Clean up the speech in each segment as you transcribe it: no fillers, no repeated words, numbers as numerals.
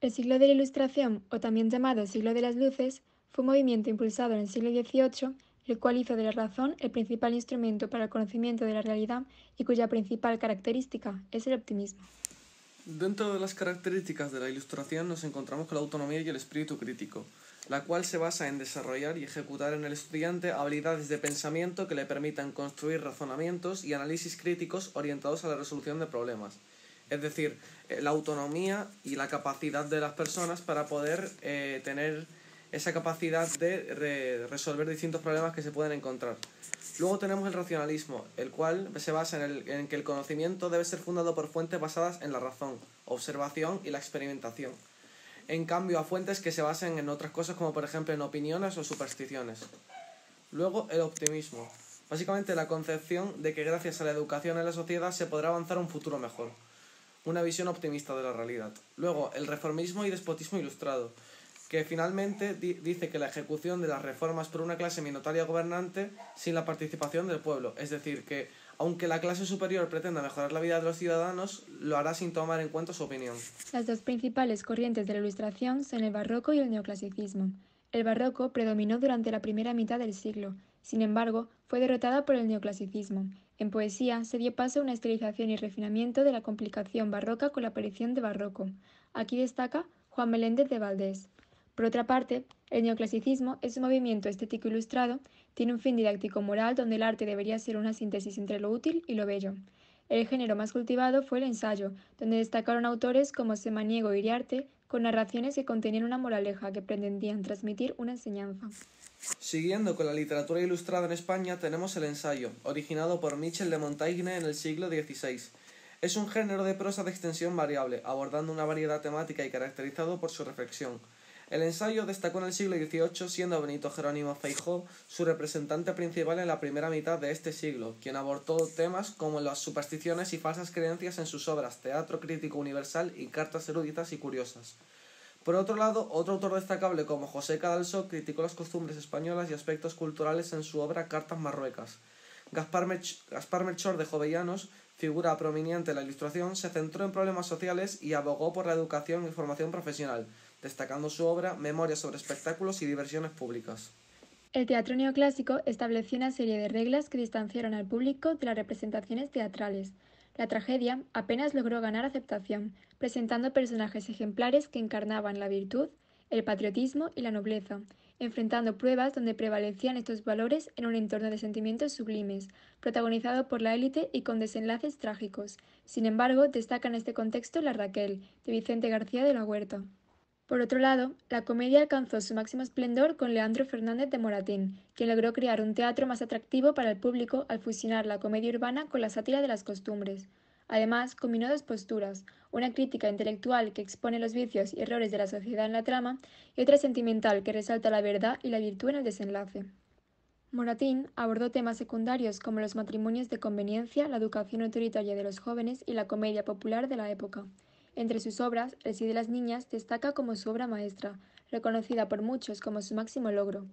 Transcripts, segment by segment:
El siglo de la Ilustración, o también llamado siglo de las luces, fue un movimiento impulsado en el siglo XVIII, el cual hizo de la razón el principal instrumento para el conocimiento de la realidad y cuya principal característica es el optimismo. Dentro de las características de la Ilustración nos encontramos con la autonomía y el espíritu crítico, la cual se basa en desarrollar y ejecutar en el estudiante habilidades de pensamiento que le permitan construir razonamientos y análisis críticos orientados a la resolución de problemas. Es decir, la autonomía y la capacidad de las personas para poder tener esa capacidad de resolver distintos problemas que se pueden encontrar. Luego tenemos el racionalismo, el cual se basa en que el conocimiento debe ser fundado por fuentes basadas en la razón, observación y la experimentación. En cambio, a fuentes que se basen en otras cosas como por ejemplo en opiniones o supersticiones. Luego, el optimismo. Básicamente la concepción de que gracias a la educación en la sociedad se podrá avanzar a un futuro mejor. Una visión optimista de la realidad. Luego, el reformismo y despotismo ilustrado, que finalmente dice que la ejecución de las reformas por una clase minoritaria gobernante sin la participación del pueblo. Es decir, que aunque la clase superior pretenda mejorar la vida de los ciudadanos, lo hará sin tomar en cuenta su opinión. Las dos principales corrientes de la Ilustración son el barroco y el neoclasicismo. El barroco predominó durante la primera mitad del siglo, sin embargo, fue derrotada por el neoclasicismo. En poesía se dio paso a una estilización y refinamiento de la complicación barroca con la aparición de barroco. Aquí destaca Juan Meléndez de Valdés. Por otra parte, el neoclasicismo es un movimiento estético ilustrado, tiene un fin didáctico-moral donde el arte debería ser una síntesis entre lo útil y lo bello. El género más cultivado fue el ensayo, donde destacaron autores como Samaniego e Iriarte, con narraciones que contenían una moraleja que pretendían transmitir una enseñanza. Siguiendo con la literatura ilustrada en España tenemos el ensayo, originado por Michel de Montaigne en el siglo XVI. Es un género de prosa de extensión variable, abordando una variedad temática y caracterizado por su reflexión. El ensayo destacó en el siglo XVIII, siendo Benito Jerónimo Feijoo su representante principal en la primera mitad de este siglo, quien abordó temas como las supersticiones y falsas creencias en sus obras Teatro Crítico Universal y Cartas Eruditas y Curiosas. Por otro lado, otro autor destacable como José Cadalso criticó las costumbres españolas y aspectos culturales en su obra Cartas Marruecas. Gaspar Melchor de Jovellanos, figura prominente en la Ilustración, se centró en problemas sociales y abogó por la educación y formación profesional, destacando su obra Memorias sobre espectáculos y diversiones públicas. El teatro neoclásico estableció una serie de reglas que distanciaron al público de las representaciones teatrales. La tragedia apenas logró ganar aceptación, presentando personajes ejemplares que encarnaban la virtud, el patriotismo y la nobleza, enfrentando pruebas donde prevalecían estos valores en un entorno de sentimientos sublimes, protagonizado por la élite y con desenlaces trágicos. Sin embargo, destaca en este contexto La Raquel, de Vicente García de la Huerta. Por otro lado, la comedia alcanzó su máximo esplendor con Leandro Fernández de Moratín, quien logró crear un teatro más atractivo para el público al fusionar la comedia urbana con la sátira de las costumbres. Además, combinó dos posturas, una crítica intelectual que expone los vicios y errores de la sociedad en la trama y otra sentimental que resalta la verdad y la virtud en el desenlace. Moratín abordó temas secundarios como los matrimonios de conveniencia, la educación autoritaria de los jóvenes y la comedia popular de la época. Entre sus obras, El sí de las niñas destaca como su obra maestra, reconocida por muchos como su máximo logro.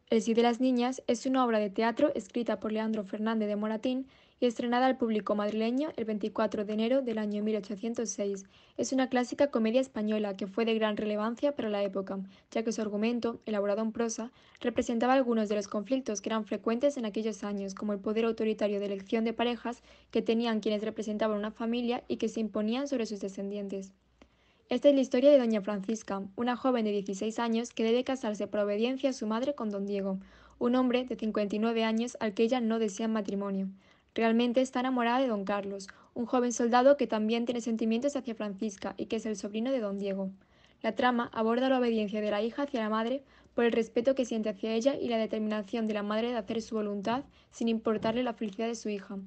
El sí de las niñas es una obra de teatro escrita por Leandro Fernández de Moratín y estrenada al público madrileño el 24 de enero del año 1806. Es una clásica comedia española que fue de gran relevancia para la época, ya que su argumento, elaborado en prosa, representaba algunos de los conflictos que eran frecuentes en aquellos años, como el poder autoritario de elección de parejas que tenían quienes representaban una familia y que se imponían sobre sus descendientes. Esta es la historia de doña Francisca, una joven de 16 años que debe casarse por obediencia a su madre con don Diego, un hombre de 59 años al que ella no desea en matrimonio. Realmente está enamorada de don Carlos, un joven soldado que también tiene sentimientos hacia Francisca y que es el sobrino de don Diego. La trama aborda la obediencia de la hija hacia la madre por el respeto que siente hacia ella y la determinación de la madre de hacer su voluntad sin importarle la felicidad de su hija.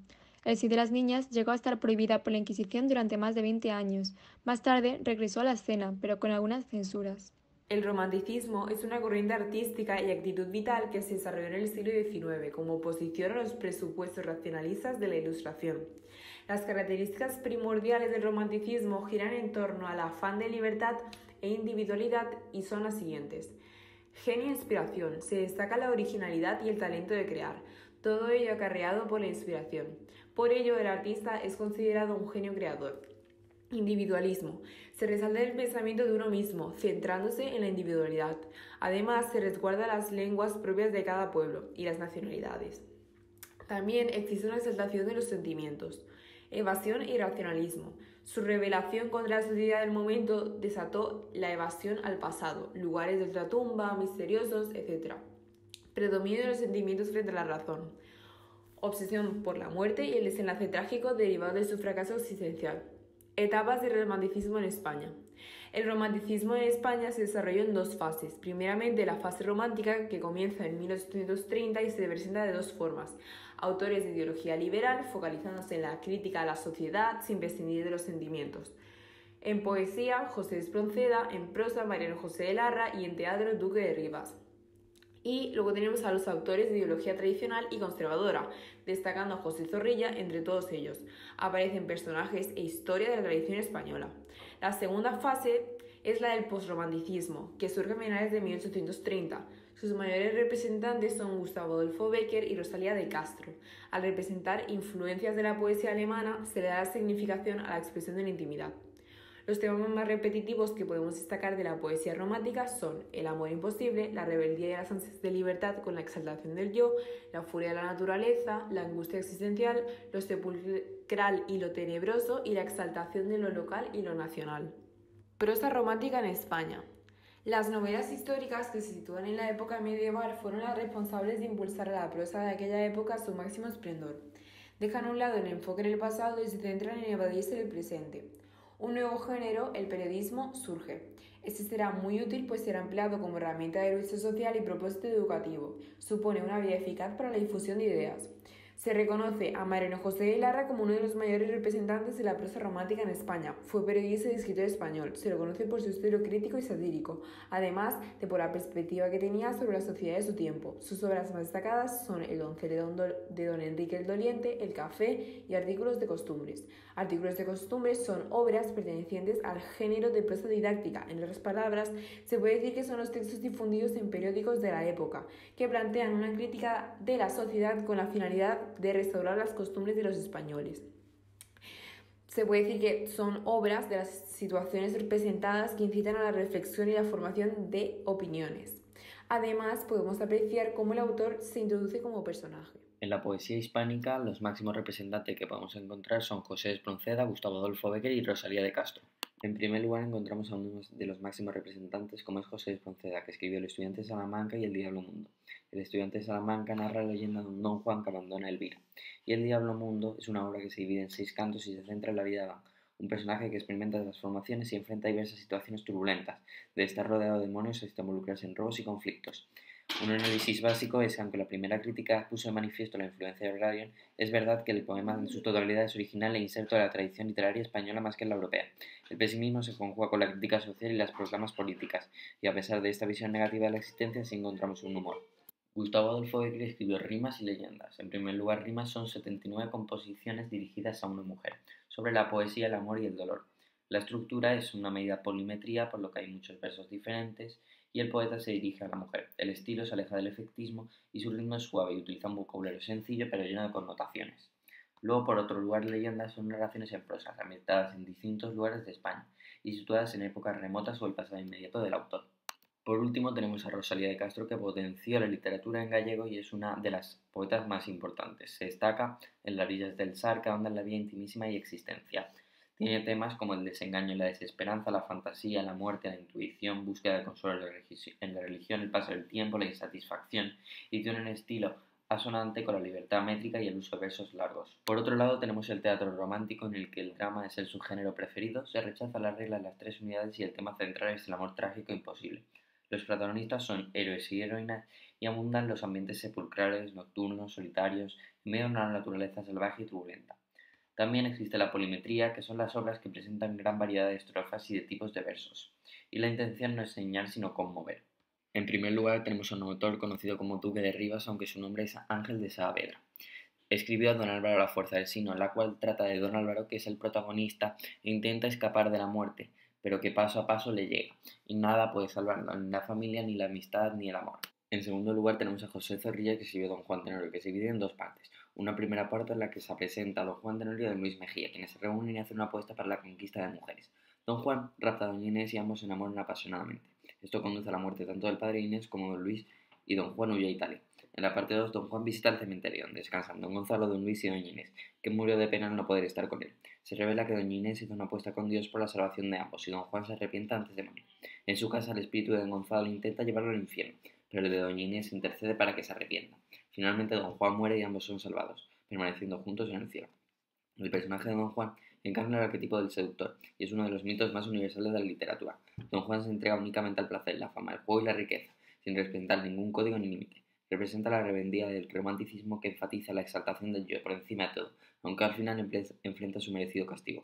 El sí de las niñas llegó a estar prohibida por la Inquisición durante más de 20 años. Más tarde regresó a la escena, pero con algunas censuras. El romanticismo es una corriente artística y actitud vital que se desarrolló en el siglo XIX como oposición a los presupuestos racionalistas de la Ilustración. Las características primordiales del romanticismo giran en torno al afán de libertad e individualidad y son las siguientes. Genio e inspiración. Se destaca la originalidad y el talento de crear, todo ello acarreado por la inspiración. Por ello, el artista es considerado un genio creador. Individualismo. Se resalta el pensamiento de uno mismo, centrándose en la individualidad. Además, se resguarda las lenguas propias de cada pueblo y las nacionalidades. También existe una exaltación de los sentimientos. Evasión y racionalismo. Su revelación contra la sociedad del momento desató la evasión al pasado, lugares de ultratumba, misteriosos, etc. Predominio de los sentimientos frente a la razón. Obsesión por la muerte y el desenlace trágico derivado de su fracaso existencial. Etapas del romanticismo en España. El romanticismo en España se desarrolló en dos fases. Primeramente, la fase romántica, que comienza en 1830 y se presenta de dos formas. Autores de ideología liberal, focalizándose en la crítica a la sociedad sin prescindir de los sentimientos. En poesía, José Espronceda; en prosa, Mariano José de Larra; y en teatro, Duque de Rivas. Y luego tenemos a los autores de ideología tradicional y conservadora, destacando a José Zorrilla entre todos ellos. Aparecen personajes e historia de la tradición española. La segunda fase es la del posromanticismo, que surge a finales de 1830. Sus mayores representantes son Gustavo Adolfo Bécquer y Rosalía de Castro. Al representar influencias de la poesía alemana, se le da significación a la expresión de la intimidad. Los temas más repetitivos que podemos destacar de la poesía romántica son el amor imposible, la rebeldía y las ansias de libertad con la exaltación del yo, la furia de la naturaleza, la angustia existencial, lo sepulcral y lo tenebroso y la exaltación de lo local y lo nacional. Prosa romántica en España. Las novelas históricas que se sitúan en la época medieval fueron las responsables de impulsar a la prosa de aquella época a su máximo esplendor. Dejan a un lado el enfoque en el pasado y se centran en evadirse del presente. Un nuevo género, el periodismo, surge. Este será muy útil pues será empleado como herramienta de lucha social y propósito educativo. Supone una vía eficaz para la difusión de ideas. Se reconoce a Mariano José de Larra como uno de los mayores representantes de la prosa romántica en España. Fue periodista y escritor español. Se lo conoce por su estilo crítico y satírico, además de por la perspectiva que tenía sobre la sociedad de su tiempo. Sus obras más destacadas son El doncel de don Enrique el Doliente, El café y Artículos de costumbres. Artículos de costumbres son obras pertenecientes al género de prosa didáctica. En otras palabras, se puede decir que son los textos difundidos en periódicos de la época, que plantean una crítica de la sociedad con la finalidad de restaurar las costumbres de los españoles. Se puede decir que son obras de las situaciones representadas que incitan a la reflexión y la formación de opiniones. Además, podemos apreciar cómo el autor se introduce como personaje. En la poesía hispánica, los máximos representantes que podemos encontrar son José Espronceda, Gustavo Adolfo Bécquer y Rosalía de Castro. En primer lugar encontramos a uno de los máximos representantes como es José Espronceda, que escribió El estudiante de Salamanca y El diablo mundo. El estudiante de Salamanca narra la leyenda de un don Juan que abandona a Elvira, y El diablo mundo es una obra que se divide en 6 cantos y se centra en la vida de Adán, un personaje que experimenta transformaciones y enfrenta diversas situaciones turbulentas, de estar rodeado de demonios hasta involucrarse en robos y conflictos. Un análisis básico es que aunque la primera crítica puso de manifiesto la influencia de Radion, es verdad que el poema en su totalidad es original e inserto de la tradición literaria española más que en la europea. El pesimismo se conjuga con la crítica social y las proclamas políticas, y a pesar de esta visión negativa de la existencia sí encontramos un humor. Gustavo Adolfo Bécquer escribió rimas y leyendas. En primer lugar, rimas son 79 composiciones dirigidas a una mujer, sobre la poesía, el amor y el dolor. La estructura es una medida polimetría, por lo que hay muchos versos diferentes, y el poeta se dirige a la mujer. El estilo se aleja del efectismo y su ritmo es suave y utiliza un vocabulario sencillo pero lleno de connotaciones. Luego, por otro lugar, leyendas son narraciones en prosa, ambientadas en distintos lugares de España y situadas en épocas remotas o el pasado inmediato del autor. Por último, tenemos a Rosalía de Castro, que potenció la literatura en gallego y es una de las poetas más importantes. Se destaca en Las orillas del Sar, que ahonda en la vida intimísima y existencial. Tiene temas como el desengaño y la desesperanza, la fantasía, la muerte, la intuición, búsqueda de consuelo en la religión, el paso del tiempo, la insatisfacción, y tiene un estilo asonante con la libertad métrica y el uso de versos largos. Por otro lado, tenemos el teatro romántico, en el que el drama es el subgénero preferido, se rechaza las reglas de las 3 unidades y el tema central es el amor trágico e imposible. Los protagonistas son héroes y heroínas y abundan los ambientes sepulcrales, nocturnos, solitarios, en medio de una naturaleza salvaje y turbulenta. También existe la polimetría, que son las obras que presentan gran variedad de estrofas y de tipos de versos, y la intención no es enseñar sino conmover. En primer lugar tenemos a un autor conocido como Duque de Rivas, aunque su nombre es Ángel de Saavedra. Escribió Don Álvaro la fuerza del signo, la cual trata de Don Álvaro, que es el protagonista e intenta escapar de la muerte, pero que paso a paso le llega, y nada puede salvarlo, ni la familia, ni la amistad, ni el amor. En segundo lugar tenemos a José Zorrilla, que escribió Don Juan Tenorio, que se divide en 2 partes. Una primera parte en la que se presenta a don Juan Tenorio y don Luis Mejía, quienes se reúnen y hacen una apuesta para la conquista de mujeres. Don Juan rapta a doña Inés y ambos se enamoran apasionadamente. Esto conduce a la muerte tanto del padre de Inés como de don Luis, y don Juan huye a Italia. En la parte 2, don Juan visita el cementerio, donde descansan don Gonzalo, don Luis y doña Inés, que murió de pena al no poder estar con él. Se revela que doña Inés hizo una apuesta con Dios por la salvación de ambos, y don Juan se arrepiente antes de morir. En su casa, el espíritu de don Gonzalo intenta llevarlo al infierno, pero el de doña Inés intercede para que se arrepienta. Finalmente, don Juan muere y ambos son salvados, permaneciendo juntos en el cielo. El personaje de don Juan encarna el arquetipo del seductor, y es uno de los mitos más universales de la literatura. Don Juan se entrega únicamente al placer, la fama, el juego y la riqueza, sin respetar ningún código ni límite. Representa la rebeldía del romanticismo que enfatiza la exaltación del yo por encima de todo, aunque al final enfrenta su merecido castigo.